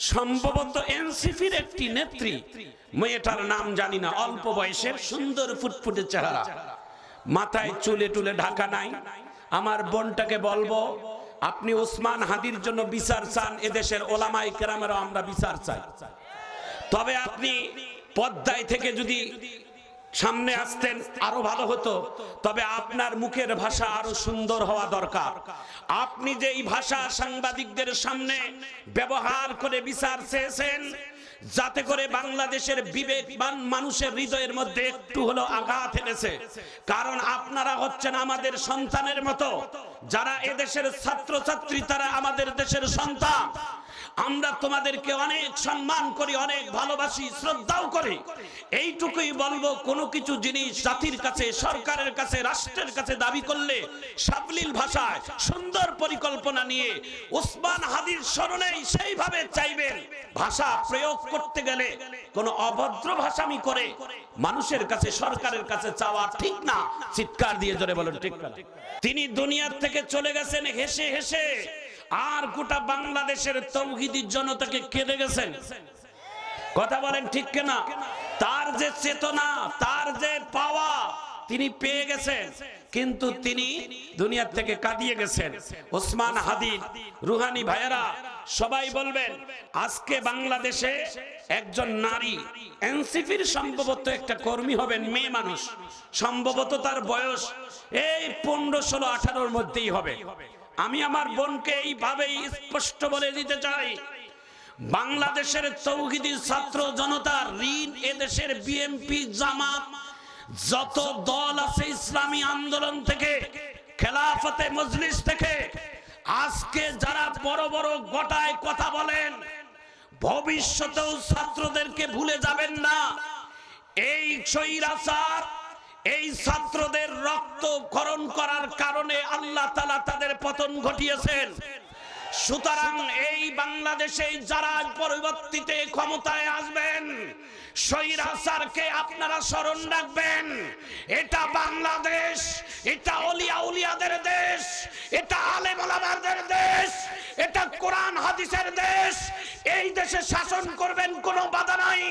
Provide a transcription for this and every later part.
সম্ভবত এনসিপির একটি নেত্রী, মেয়েটার নাম জানি না, অল্প বয়সের, সুন্দর ফুটফুটে চেহারা, মাথায় চুলে টুলে ঢাকা নাই। আমার বোনটাকে বলবো, আপনি ওসমান হাদির জন্য বিচার চান, এদেশের ওলামায়ে কেরামেরও আমরা বিচার চাই। তবে আপনি পদ্মায় থেকে যদি সামনে আসতেন আরো ভালো হতো। তবে আপনার মুখের ভাষা আরো সুন্দর হওয়া দরকার। আপনি যে এই ভাষা সাংবাদিকদের সামনে ব্যবহার করে বিচার চেয়েছেন, যাতে করে বাংলাদেশের বিবেকবান মানুষের হৃদয়ের মধ্যে একটু হলো আঘাত এনেছে। কারণ আপনারা হচ্ছেন আমাদের সন্তানের মতো, যারা এদেশের ছাত্রছাত্রী তারা আমাদের দেশের সন্তান। আমরা তোমাদেরকে অনেক সম্মান করি, অনেক ভালোবাসি, শ্রদ্ধাও করি। এইটুকুই বলবো, কোনো কিছু জিনিস জাতির কাছে, সরকারের কাছে, রাষ্ট্রের কাছে দাবি করলে সাবলীল ভাষায় সুন্দর পরিকল্পনা নিয়ে ওসমান হাদির স্মরণেই সেইভাবে চাইবেন। ভাষা প্রয়োগ করতে গেলে কোনো অভদ্র ভাষামি করে মানুষের কাছে, সরকারের কাছে চাওয়া ঠিক না। চিৎকার দিয়ে জোরে বলেন ঠিক না। তিনি দুনিয়ার থেকে চলে গেছেন হেসে হেসে, আর গোটা বাংলাদেশের তৌহিদি জনতাকে কেঁদে গেছেন। কথা বলেন ঠিক কিনা? তার যে চেতনা, তার যে পাওয়া তিনি পেয়ে গেছেন, কিন্তু তিনি দুনিয়ার থেকে কাঁদিয়ে গেছেন। ওসমান হাদি রুহানি ভাইয়েরা সবাই বলবেন, আজকে বাংলাদেশে একজন নারী এনসিপির সম্ভবত একটা কর্মী হবেন, মেয়ে মানুষ, সম্ভবত তার বয়স এই 15, 16, 18-র মধ্যেই হবে। আমি আমার বোনকে এইভাবেই স্পষ্ট বলে দিতে চাই, বাংলাদেশের তৌহিদি ছাত্র জনতার ঋণ এদেশের বিএনপি, জামাত, যত দল আছে, ইসলামী আন্দোলন থেকে, খেলাফতে মজলিস থেকে, আজকে যারা বড় বড় গটায় কথা বলেন, ভবিষ্যতেও ছাত্রদেরকে ভুলে যাবেন না। এই স্বৈরাচার, এই ছাত্রদের রক্তক্ষরণ করার কারণে আল্লাহ তাআলা তাদের পতন ঘটিয়েছেন। সুতরাং এই বাংলাদেশে যারা পরবর্তীতে ক্ষমতায় আসবেন, স্বৈরাচারকে আপনারা স্মরণ রাখবেন। এটা বাংলাদেশ, এটা ওলিয়া উলিয়াদের দেশ, এটা আলেম ওলামাদের দেশ, এটা কোরআন হাদিসের দেশ। এই দেশে শাসন করবেন কোনো বাধা নাই,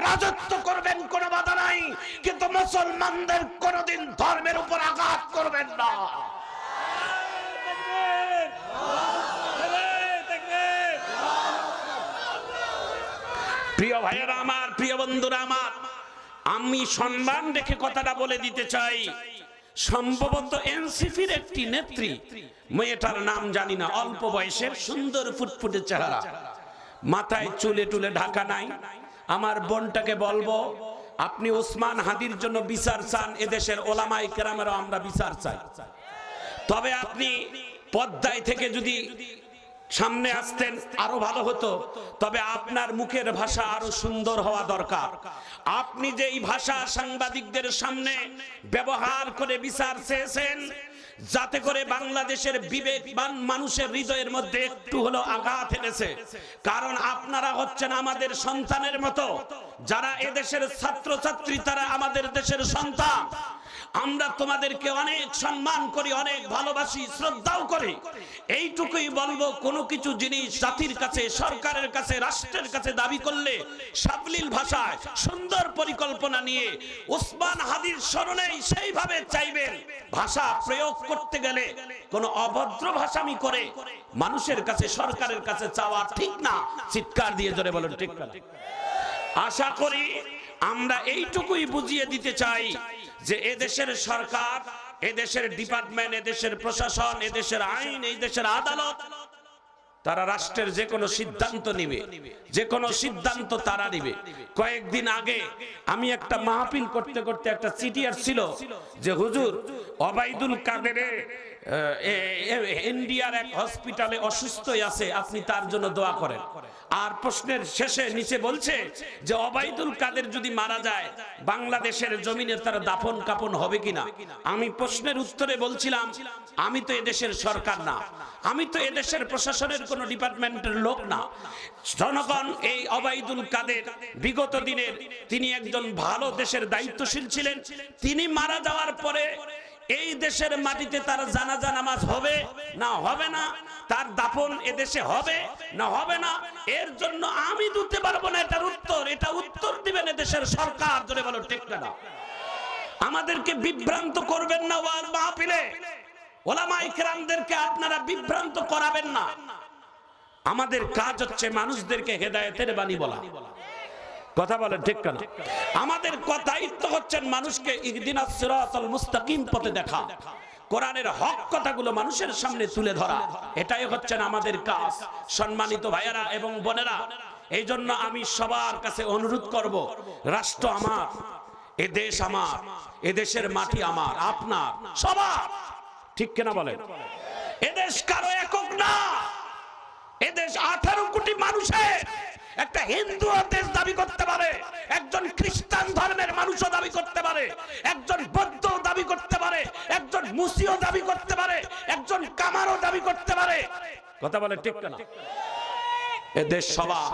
রাজত্ব করবেন কোনো বাধা নাই, কিন্তু মুসলমানদের কোনোদিন ধর্মের উপর আঘাত করবেন না। প্রিয় ভাইয়েরা আমার, প্রিয় বন্ধুরা আমার, আমি সম্মান রেখে কথাটা বলে দিতে চাই, সম্ভবত এনসিপির একটি নেত্রী, মেয়েটার নাম জানি না, অল্প বয়সের, সুন্দর ফুটফুটে চেহারা, মাথায় চুলে টুলে ঢাকা নাই। আমার বোনটাকে বলবো, আপনি ওসমান হাদির জন্য বিচার চান, এদেশের ওলামায়ে কেরামেরও আমরা বিচার চাই। তবে আপনি পদ্মায় থেকে যদি সামনে আসতেন আরো ভালো হতো। তবে আপনার মুখের ভাষা আরো সুন্দর হওয়া দরকার। আপনি যে এই ভাষা সাংবাদিকদের সামনে ব্যবহার করে বিচার চেয়েছেন, যাতে করে বাংলাদেশের বিবেকবান মানুষের হৃদয়ের মধ্যে একটু হলো আঘাত এনেছে। কারণ আপনারা হচ্ছেন আমাদের সন্তানের মতো, যারা এদেশের ছাত্রছাত্রী তারা আমাদের দেশের সন্তান। আমরা তোমাদেরকে অনেক সম্মান করি, অনেক ভালোবাসি, শ্রদ্ধাও করি। এইটুকুই বলবো, কোনো কিছু জিনিস জাতির কাছে, সরকারের কাছে, রাষ্ট্রের কাছে দাবি করলে সাবলীল ভাষায় সুন্দর পরিকল্পনা নিয়ে ওসমান হাদির স্মরণেই সেইভাবে চাইবেন। ভাষা প্রয়োগ করতে গেলে কোনো অভদ্র ভাষামি করে মানুষের কাছে, সরকারের কাছে চাওয়া ঠিক না। চিৎকার দিয়ে জোরে বলেন ঠিক না। আশা করি আমরা এইটুকুই বুঝিয়ে দিতে চাই যে এদেশের সরকার, এদেশের ডিপার্টমেন্ট, এদেশের প্রশাসন, এদেশের আইন, এই দেশের আদালত, তারা রাষ্ট্রের যে কোনো সিদ্ধান্ত নিবে, যে কোনো সিদ্ধান্ত তারা নিবে। কয়েকদিন আগে আমি একটা মাহফিল করতে করতে একটা চিঠি আসছিল যে হুজুর ওবায়দুল কাদেরের ইন্ডিয়ার এক হসপিটালে অসুস্থ আছে, আপনি তার জন্য দোয়া করেন। আর প্রশ্নের শেষে নিচে বলছে যে ওবায়দুল কাদের যদি মারা যায়, বাংলাদেশের জমিনে তার দাফন কাফন হবে কিনা। আমি প্রশ্নের উত্তরে বলছিলাম, আমি তো এদেশের সরকার না, আমি তো এদেশের প্রশাসনের কোন ডিপার্টমেন্টের লোক না। জনগণ এই ওবায়দুল কাদের বিগত দিনের তিনি একজন ভালো দেশের দায়িত্বশীল ছিলেন। তিনি মারা যাওয়ার পরে এই দেশের মাটিতে তার জানাজা নামাজ হবে না হবে না, তার দাফন এদেশে হবে না হবে না, এর জন্য আমি দিতে পারবো না এটা উত্তর দিবেন এদেশের সরকার। জোরে বলো ঠিক না? আমাদেরকে বিভ্রান্ত করবেন না ওয়াজ মাহফিলে, ওলামায়ে কেরামদেরকে আপনারা বিভ্রান্ত করাবেন না। আমাদের কাজ হচ্ছে মানুষদেরকে হেদায়েতের বাণী বলা। কথা বলেন ঠিক না? আমাদের দায়িত্ব হচ্ছে মানুষকে ইহদিনাস সিরাতাল মুস্তাকিম পথে দেখা, কোরআনের হক কথাগুলো মানুষের সামনে তুলে ধরা, এটাই হচ্ছে আমাদের কাজ। সম্মানিত ভাইয়েরা এবং বোনেরা, এই জন্য আমি সবার কাছে অনুরোধ করব, রাষ্ট্র আমার, এ দেশ আমার, এ দেশের মাটি আমার, আপনার সবার, ঠিক কিনা বলেন? এদেশ কারো একক না, এদেশ 18 কোটি মানুষের। একটা হিন্দু দেশ দাবি করতে পারে, একজন খ্রিস্টান ধর্মের মানুষও দাবি করতে পারে, একজন বৌদ্ধ দাবি করতে পারে, একজন মুসলিমও দাবি করতে পারে, একজন কামারও দাবি করতে পারে। কথা বলে ঠিক না? এদেশ সবার,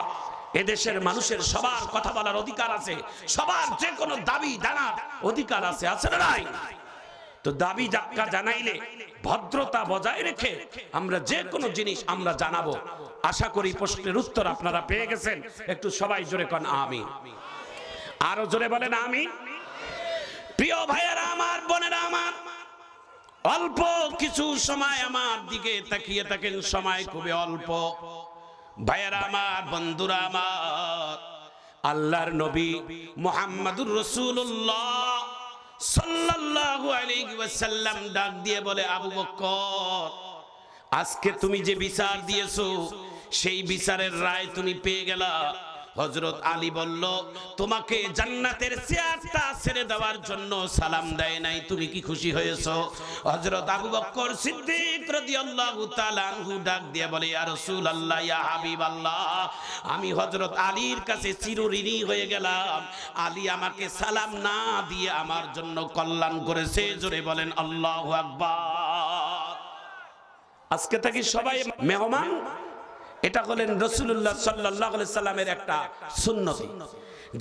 এদেশের মানুষের সবার কথা বলার অধিকার আছে, সবার যে কোনো দাবি জানার অধিকার আছে, আছে না নাই? তো দাবি জাক্কা জানাইলে ভদ্রতা বজায় রেখে আমরা যে কোনো জিনিস আমরা জানাবো। আশা করি প্রশ্নের উত্তর আপনারা পেয়ে গেছেন। একটু সবাই জোরে কোন আমিন, আরো জোরে বলেন আমিন। প্রিয় ভাইয়েরা আমার, বোনেরা আমার, অল্প কিছু সময় আমার দিকে তাকিয়ে থাকেন, সময় খুবই অল্প। ভাইয়েরা আমার, বন্ধুরা আমার, আল্লাহর নবী মুহাম্মদুর রাসূলুল্লাহ সাল্লাল্লাহু আলাইহি ওয়াসাল্লাম ডাক দিয়ে বলে, আবু বকর, আজকে তুমি যে বিচার দিয়েছো সেই বিচারের রায় তুমি পেয়ে গেলা। হযরত আলী বলল, তোমাকে জান্নাতের চেয়ারটা ছেড়ে দেওয়ার জন্য সালাম দেয় নাই, তুমি কি খুশি হয়েছো? হযরত আবু বকর সিদ্দিক রাদিয়াল্লাহু তাআলা আনহু ডাক দিয়ে বলে, ইয়া রাসূলুল্লাহ, ইয়া হাবিবাল্লাহ, আমি হযরত আলীর কাছে চিরঋণী হয়ে গেলাম। আলী আমাকে সালাম না দিয়ে আমার জন্য কল্যাণ করেছে। জোরে বলেন আল্লাহু আকবার। আজকে থেকে সবাই মেহমান, এটা হলেন রাসূলুল্লাহ সাল্লাল্লাহু আলাইহি সাল্লামের একটা সুন্নত।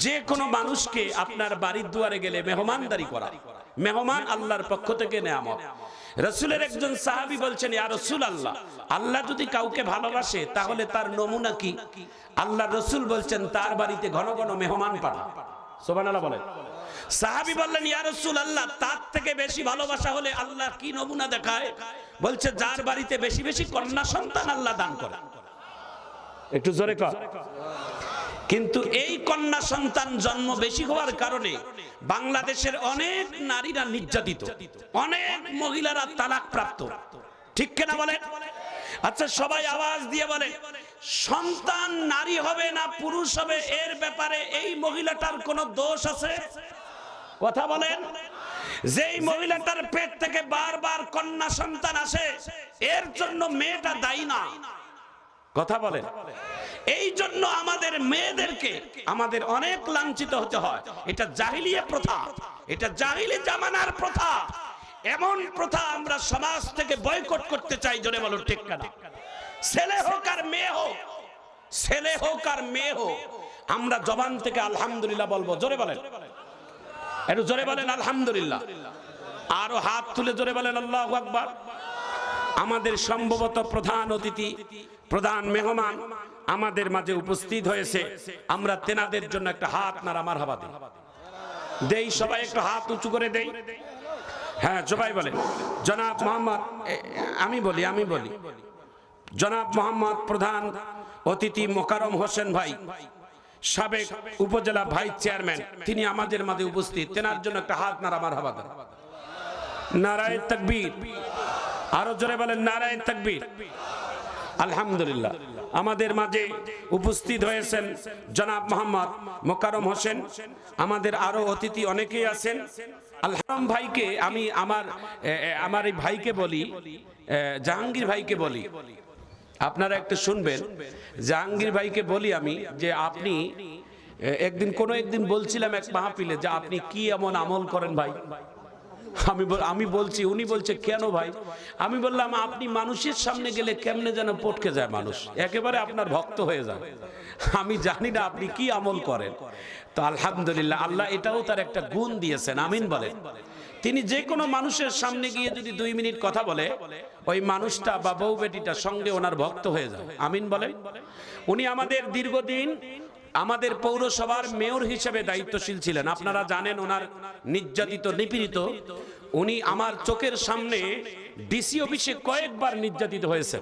যে কোনো মানুষকে আপনার বাড়ির দুয়ারে গেলে মেহমানদারি করা। মেহমান আল্লাহর পক্ষ থেকে নেয়ামত। রাসূলের একজন সাহাবী বলছেন, ইয়া রাসূলুল্লাহ, আল্লাহ যদি কাউকে ভালোবাসে তাহলে তার নমুনা কি? আল্লাহর রাসূল বলছেন, তার বাড়িতে ঘন ঘন মেহমান পাঠান। সুবহানাল্লাহ বলেন। সাহাবী বললেন, ইয়া রাসূলুল্লাহ, তার থেকে বেশি ভালোবাসা হলে আল্লাহ কি নমুনা দেখায়? বলছে, যার বাড়িতে বেশি বেশি কন্যা সন্তান আল্লাহ দান করে। একটু জোরে কর। কিন্তু এই কন্যা সন্তান জন্ম বেশি হওয়ার কারণে বাংলাদেশের অনেক নারীরা নির্যাতিত, অনেক মহিলারা তালাক প্রাপ্ত, ঠিক কিনা বলেন? আচ্ছা, সবাই আওয়াজ দিয়ে বলে, সন্তান নারী হবে না পুরুষ হবে, এর ব্যাপারে এই মহিলাটার কোনো দোষ আছে? কথা বলেন। যেই মহিলাটার পেট থেকে বারবার কন্যা সন্তান আসে, এর জন্য মেয়েটা দায়ী না। কথা বলেন। এই জন্য আমাদের মেয়েদেরকে আমাদের অনেক লাঞ্ছিত হতে হয়। এটা জাহিলিয়া প্রথা, এটা জাহিলি জামানার প্রথা। এমন প্রথা আমরা সমাজ থেকে বয়কট করতে চাই। জোরে বলো ঠিক না? ছেলে হোক আর মেয়ে হোক, ছেলে হোক আর মেয়ে হোক, আমরা জবান থেকে আলহামদুলিল্লাহ বলবো। জোরে বলেন, একটু জোরে বলেন আলহামদুলিল্লাহ। আরো হাত তুলে জোরে বলেন আল্লাহু আকবার। আমাদের সম্ভবত প্রধান অতিথি, প্রধান মেহমান আমাদের মাঝে উপস্থিত হয়েছে। আমরা তেনাদের জন্য একটা হাত নাড়া মারহাবা দেই। সবাই একটু হাত উঁচু করে দেই। হ্যাঁ, সবাই বলে জনাব মোহাম্মদ, আমি বলি জনাব মোহাম্মদ প্রধান অতিথি মোকাররম হোসেন ভাই, সাবেক উপজেলা ভাইস চেয়ারম্যান, তিনি আমাদের মাঝে উপস্থিত। তেনার জন্য একটা হাত নাড়া মারহাবা দেন। নারায়ে তাকবীর। আরো জোরে বলেন নারায়ে তাকবীর। আলহামদুলিল্লাহ। আমাদের মাঝে উপস্থিত হয়েছেন জনাব মোহাম্মদ মোকাররম হোসেন। আমাদের আরো অতিথি অনেকেই আছেন। আলহাম ভাইকে আমি আমার এই ভাইকে বলি, জাহাঙ্গীর ভাইকে বলি, আপনারা একটু শুনবেন। জাহাঙ্গীর ভাইকে বলি আমি যে, আপনি একদিন বলছিলাম এক মাহফিলে যে আপনি কি এমন আমল করেন ভাই। আমি বলছি, উনি বলছে কেন ভাই? আমি বললাম, আপনি মানুষের সামনে গেলে কেমনে যেন পটকে যায় মানুষ, একেবারে আপনার ভক্ত হয়ে যায়। আমি জানি না আপনি কি আমল করেন। তো আলহামদুলিল্লাহ, আল্লাহ এটাও তার একটা গুণ দিয়েছেন। আমিন বলেন। তিনি যে কোনো মানুষের সামনে গিয়ে যদি 2 মিনিট কথা বলে, ওই মানুষটা বা বউ বেটিটা সঙ্গে ওনার ভক্ত হয়ে যায়। আমিন বলেন। উনি আমাদের দীর্ঘদিন আমাদের পৌরসভার মেয়র হিসেবে দায়িত্বশীল ছিলেন। আপনারা জানেন ওনার নির্যাতিত নিপীড়িত, উনি আমার চোখের সামনে ডিসি অফিসে কয়েকবার নির্যাতিত হয়েছে।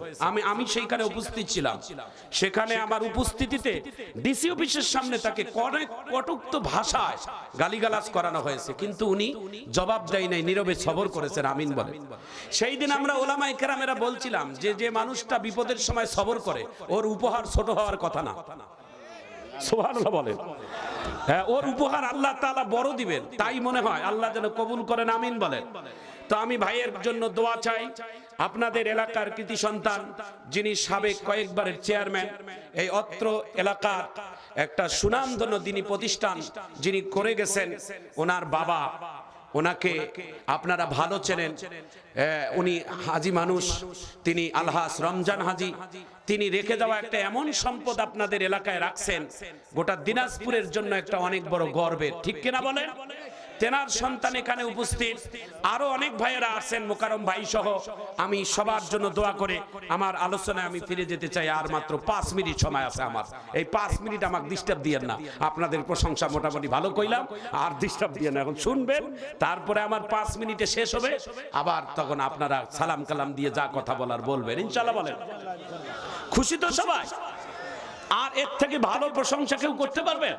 আমি সেইখানে উপস্থিত ছিলাম। সেখানে আমার উপস্থিতিতে ডিসি অফিসের সামনে তাকে কটুক্ত ভাষায় গালিগালাজ করানো হয়েছে, কিন্তু উনি জবাব দেয় নাই, নীরবে সবর করেছেন। আমিন বলেন। সেই দিন আমরা ওলামায়ে কেরামেরা বলছিলাম যে মানুষটা বিপদের সময় সবর করে, ওর উপহার ছোট হওয়ার কথা না। সুবহানাল্লাহ বলেন। হ্যাঁ, ওর উপহার আল্লাহ তাআলা বড় দিবেন, তাই মনে হয়। আল্লাহ যেন কবুল করেন। আমিন বলেন। তো আমি ভাইয়ের জন্য দোয়া চাই। আপনাদের এলাকার কৃতি সন্তান, যিনি সাবেক কয়েকবারের চেয়ারম্যান, এই অত্র এলাকার একটা সুনামধন্য দিনী প্রতিষ্ঠান যিনি করে গেছেন, ওনার বাবা, ওনাকে আপনারা ভালো চেনেন। উনি হাজি মানুষ, তিনি আলহাজ রমজান হাজি। তিনি রেখে যাওয়া একটা এমন সম্পদ আপনাদের এলাকায় রাখছেন, গোটা দিনাজপুরের জন্য একটা অনেক বড় গর্বের, ঠিক কিনা বলেন? তেনার সন্তান এখানে উপস্থিত, আরো অনেক ভাইয়েরা আছেন, মোকারম ভাই সহ। আমি সবার জন্য দোয়া করে আমার আলোচনায় আমি ফিরে যেতে চাই। আর মাত্র 5 মিনিট সময় আছে আমার। এই 5 মিনিট আমাকে ডিস্টার্ব দিয়েন না। আপনাদের প্রশংসা মোটামুটি ভালো কইলাম, আর ডিস্টার্ব দিয়েন না। এখন শুনবেন, তারপরে আমার 5 মিনিটে শেষ হবে, আবার তখন আপনারা সালাম কালাম দিয়ে যা কথা বলার বলবেন, ইনশাআল্লাহ বলেন। খুশি তো সবাই? আর এর থেকে ভালো প্রশংসা কেউ করতে পারবে?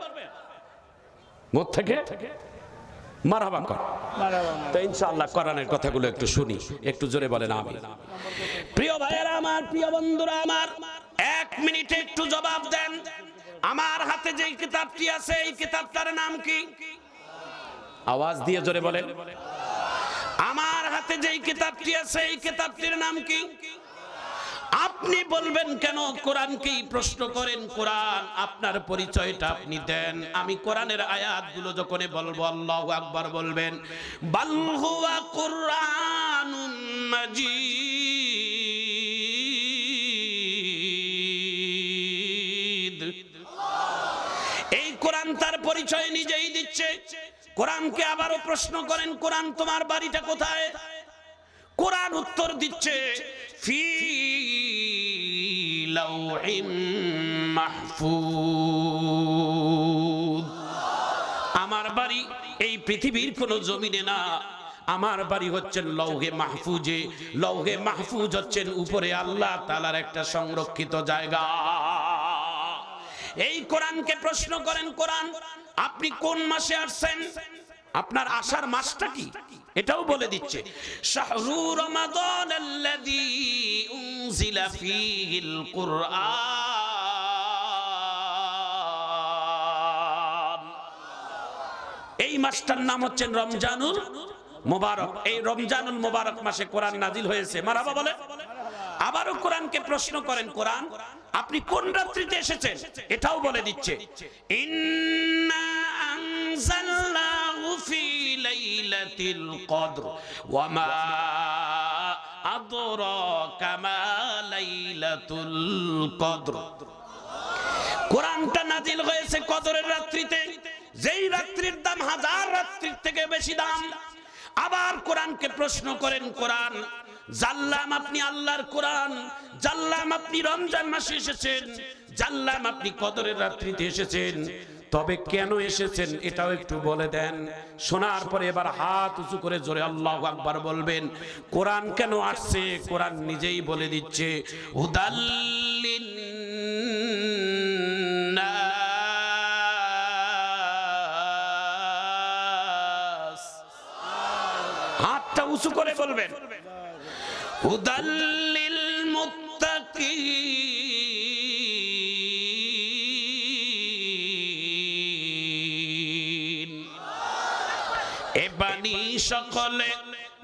মোর থেকে মারহাবা কর। তো ইনশাআল্লাহ কোরআনের কথাগুলো একটু শুনি, একটু জোরে বলেন আমিন। প্রিয় ভাইয়েরা আমার, প্রিয় বন্ধুরা আমার, 1 মিনিটে একটু জবাব দেন। আমার হাতে যে কিতাবটি আছে, এই কিতাবটার নাম কি? আওয়াজ দিয়ে জোরে বলেন। আমার হাতে যে কিতাবটি আছে, এই কিতাবটির নাম কি? আপনি বলবেন কেন কোরআনকেই প্রশ্ন করেন? কোরআন, আপনার পরিচয়টা আপনি দেন। আমি কোরআনের আয়াতগুলো যখন বলবো আল্লাহু আকবার বলবেন। বাল হুয়া কুরআনুম মাজিদ। এই কোরআন তার পরিচয় নিজেই দিচ্ছে। কোরআনকে আবারও প্রশ্ন করেন, কোরআন তোমার বাড়িটা কোথায়? কোরআন উত্তর দিচ্ছে, ফি লাউহিম মাহফুজ। আমার বাড়ি এই পৃথিবীর কোন জমিনে না, আমার বাড়ি হচ্ছে লৌহে মাহফুজে। লৌহে মাহফুজ হচ্ছেন উপরে আল্লাহ তাআলার একটা সংরক্ষিত জায়গা। এই কোরআনকে প্রশ্ন করেন, কোরআন আপনি কোন মাসে আসছেন? আপনার আসার মাসটা কি এটাও বলে দিচ্ছে। শাহরু রমাদান আল্লাযী উনজিলা ফীহিল কুরআন। এই মাসটার নাম হচ্ছে রমজানুল মুবারক। এই রমজানুল মুবারক মাসে কোরআন নাজিল হয়েছে। মারহাবা বলে। আবারও কোরআনকে প্রশ্ন করেন, কোরআন আপনি কোন রাত্রিতে এসেছেন? এটাও বলে দিচ্ছে, ইন্না আনজালনাহু ফি লাইলাতিল কদর ওয়া মা আদরাকা মা লাইলাতুল কদর। কোরআনটা নাজিল হয়েছে কদরের রাত্রিতে, যেই রাত্রির দাম 1000 রাত্রির থেকে বেশি দাম। আবার কোরআনকে প্রশ্ন করেন, কোরআন জানলাম আপনি আল্লাহর কোরআন, জানলাম আপনি রমজান মাসে এসেছেন, জানলাম আপনি কদরের রাত্রিতে এসেছেন, তবে কেন এসেছেন এটাও একটু বলে দেন। শোনার পরে এবার হাত উঁচু করে জোরে আল্লাহু আকবার বলবেন। কোরআন কেন আসছে কোরআন নিজেই বলে দিচ্ছে, হুদাল্লিন নাস। হাতটা উঁচু করে বলবেন, হুদাল্লিল মুত্তাকিন। এ বাণী সকলে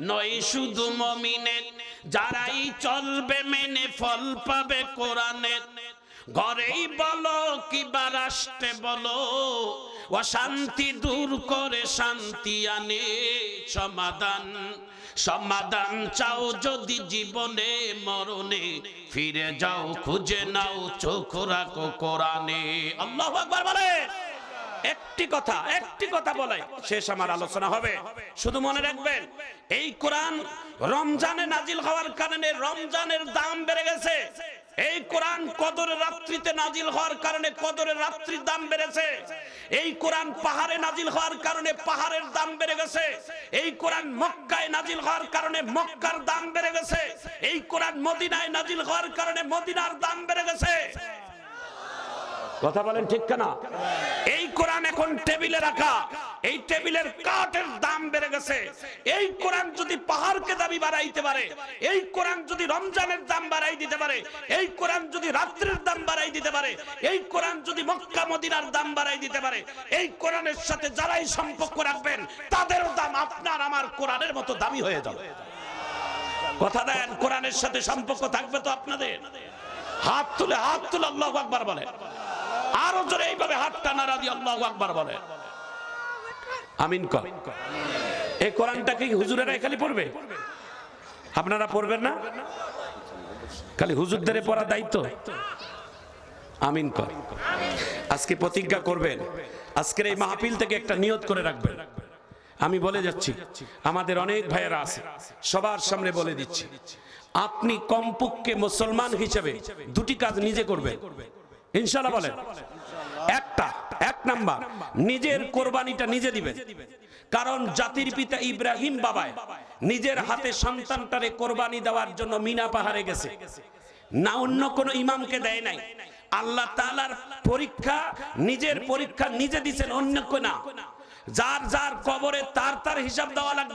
নয় শুধু মুমিনের, যারাই চলবে মেনে ফল পাবে কোরআনের। ঘরেই বলো কিবা রাষ্ট্রে বলো, অশান্তি দূর করে শান্তি আনে সমাধান। সমাধান চাও যদি জীবনে মরণে, ফিরে যাও খুঁজে নাও চোখ রাখো কোরআনে। আল্লাহু আকবার বলে। একটি কথা বলে শেষ আমার আলোচনা হবে। শুধু মনে রাখবেন, এই কোরআন রমজানে নাজিল হওয়ার কারণে রমজানের দাম বেড়ে গেছে। এই কোরআন কদরের রাত্রিতে নাজিল হওয়ার কারণে কদরের রাত্রির দাম বেড়েছে। এই কোরআন পাহাড়ে নাজিল হওয়ার কারণে পাহাড়ের দাম বেড়ে গেছে। এই কোরআন মক্কায় নাজিল হওয়ার কারণে মক্কার দাম বেড়ে গেছে। এই কোরআন মদিনায় নাজিল হওয়ার কারণে মদিনার দাম বেড়ে গেছে। কথা বলেন ঠিক কিনা? এই কোরআন এখন টেবিলে রাখা, এই টেবিলের কাঠের দাম বেড়ে গেছে। এই কোরআন যদি পাহাড়কে দাবি বাড়াইতে পারে, এই কোরআন যদি রমজানের দাম বাড়াই দিতে পারে, এই কোরআন যদি রাত্রির দাম বাড়াই দিতে পারে, এই কোরআন যদি মক্কা মদিনার দাম বাড়াই দিতে পারে, এই কোরআনের সাথে যারাই সম্পর্ক রাখবেন তাদেরও দাম আপনার আমার কোরআনের মতো দামি হয়ে যাবে। কথা দেন, কোরআনের সাথে সম্পর্ক থাকবে তো আপনাদের? হাত তুলে আল্লাহু আকবার বলেন। আরো জোরে এইভাবে হাতটা নাড়া দিয়ে আল্লাহু আকবার বলেন। আমিন কর। এই কোরআনটা কি হুজুরেরা খালি পড়বে? আপনারা পড়বেন না? খালি হুজুরদের পড়া দায়িত্ব? আমিন কর। আজকে প্রতিজ্ঞা করবেন, আজকের এই মাহফিল থেকে একটা নিয়ত করে রাখবেন। আমি বলে যাচ্ছি, আমাদের অনেক ভাইয়েরা আছে, সবার সামনে বলে দিচ্ছি, আপনি কমপক্ষে মুসলমান হিসেবে দুটি কাজ নিজে করবেন ইনশাআল্লাহ। বলেন, এক নাম্বার, নিজের কোরবানিটা নিজে দিবেন। কারণ জাতির পিতা ইব্রাহিম বাবায় নিজের হাতে সন্তানটারে কোরবানি দেওয়ার জন্য মিনা পাহাড়ে গেছে, না অন্য কোন ইমামকে দেয় নাই। আল্লাহ তাআলার পরীক্ষা, নিজের পরীক্ষা নিজে দিয়েছেন, অন্য কেউ না। যার যার কবরে তার হিসাব দেওয়া লাগবে।